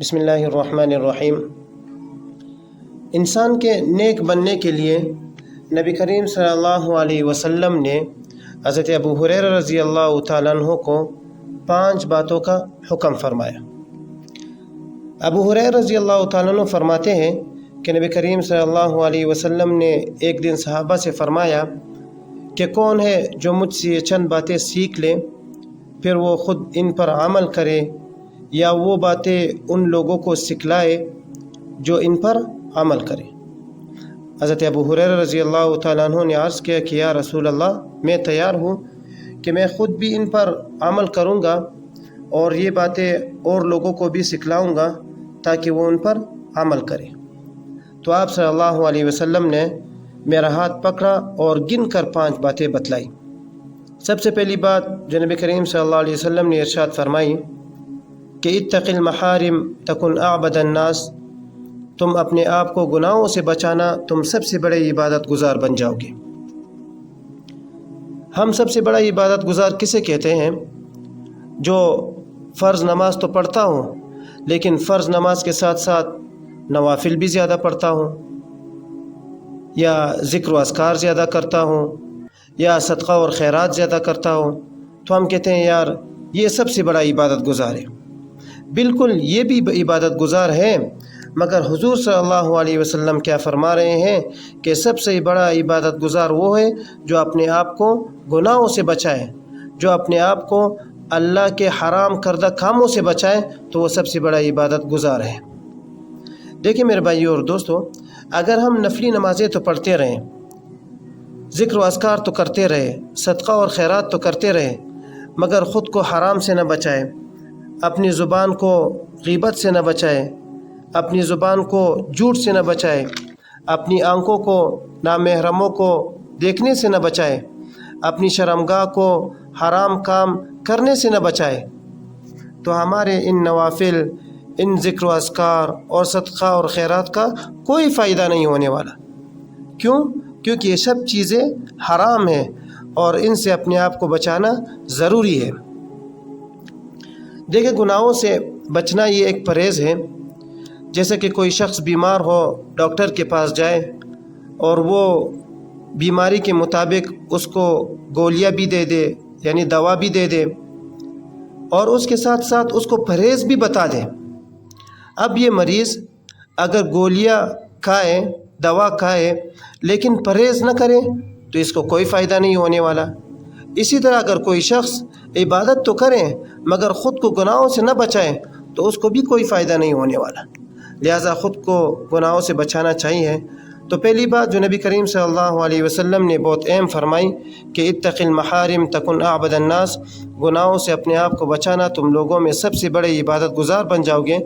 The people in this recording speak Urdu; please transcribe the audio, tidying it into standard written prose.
بسم اللہ الرحمن الرحیم۔ انسان کے نیک بننے کے لیے نبی کریم صلی اللہ علیہ وسلم نے حضرت ابو ہریرہ رضی اللہ تعالیٰ عنہ کو 5 باتوں کا حکم فرمایا۔ ابو ہریرہ رضی اللہ تعالیٰ عنہ فرماتے ہیں کہ نبی کریم صلی اللہ علیہ وسلم نے ایک دن صحابہ سے فرمایا کہ کون ہے جو مجھ سے یہ چند باتیں سیکھ لے پھر وہ خود ان پر عمل کرے یا وہ باتیں ان لوگوں کو سکھلائے جو ان پر عمل کرے۔ حضرت ابو ہریرہ رضی اللہ تعالیٰ عنہ نے عرض کیا کہ یا رسول اللہ، میں تیار ہوں کہ میں خود بھی ان پر عمل کروں گا اور یہ باتیں اور لوگوں کو بھی سکھلاؤں گا تاکہ وہ ان پر عمل کرے۔ تو آپ صلی اللہ علیہ وسلم نے میرا ہاتھ پکڑا اور گن کر 5 باتیں بتلائی۔ سب سے پہلی بات جو نبی کریم صلی اللہ علیہ وسلم نے ارشاد فرمائی کہ اتق المحارم تکن اعبد الناس، تم اپنے آپ کو گناہوں سے بچانا، تم سب سے بڑے عبادت گزار بن جاؤ گے۔ ہم سب سے بڑا عبادت گزار کسے کہتے ہیں؟ جو فرض نماز تو پڑھتا ہوں لیکن فرض نماز کے ساتھ ساتھ نوافل بھی زیادہ پڑھتا ہوں، یا ذکر و اذکار زیادہ کرتا ہوں، یا صدقہ اور خیرات زیادہ کرتا ہوں، تو ہم کہتے ہیں یار یہ سب سے بڑا عبادت گزار ہے۔ بالکل یہ بھی عبادت گزار ہے، مگر حضور صلی اللہ علیہ وسلم کیا فرما رہے ہیں کہ سب سے بڑا عبادت گزار وہ ہے جو اپنے آپ کو گناہوں سے بچائے، جو اپنے آپ کو اللہ کے حرام کردہ کاموں سے بچائے، تو وہ سب سے بڑا عبادت گزار ہے۔ دیکھیں میرے بھائیو اور دوستو، اگر ہم نفلی نمازیں تو پڑھتے رہیں، ذکر و اذکار تو کرتے رہے، صدقہ اور خیرات تو کرتے رہے، مگر خود کو حرام سے نہ بچائے، اپنی زبان کو غیبت سے نہ بچائے، اپنی زبان کو جھوٹ سے نہ بچائے، اپنی آنکھوں کو نامحرموں کو دیکھنے سے نہ بچائے، اپنی شرمگاہ کو حرام کام کرنے سے نہ بچائے، تو ہمارے ان نوافل، ان ذکر و اذکار اور صدقہ اور خیرات کا کوئی فائدہ نہیں ہونے والا۔ کیوں؟ کیونکہ یہ سب چیزیں حرام ہیں اور ان سے اپنے آپ کو بچانا ضروری ہے۔ دیکھیں گناہوں سے بچنا یہ ایک پرہیز ہے۔ جیسے کہ کوئی شخص بیمار ہو، ڈاکٹر کے پاس جائے اور وہ بیماری کے مطابق اس کو گولیاں بھی دے دے، یعنی دوا بھی دے دے، اور اس کے ساتھ ساتھ اس کو پرہیز بھی بتا دے۔ اب یہ مریض اگر گولیاں کھائے، دوا کھائے لیکن پرہیز نہ کرے تو اس کو کوئی فائدہ نہیں ہونے والا۔ اسی طرح اگر کوئی شخص عبادت تو کرے مگر خود کو گناہوں سے نہ بچائے تو اس کو بھی کوئی فائدہ نہیں ہونے والا۔ لہٰذا خود کو گناہوں سے بچانا چاہیے۔ تو پہلی بات جو نبی کریم صلی اللہ علیہ وسلم نے بہت اہم فرمائی کہ اتق المحارم تکن اعبد الناس، گناہوں سے اپنے آپ کو بچانا، تم لوگوں میں سب سے بڑے عبادت گزار بن جاؤ گے۔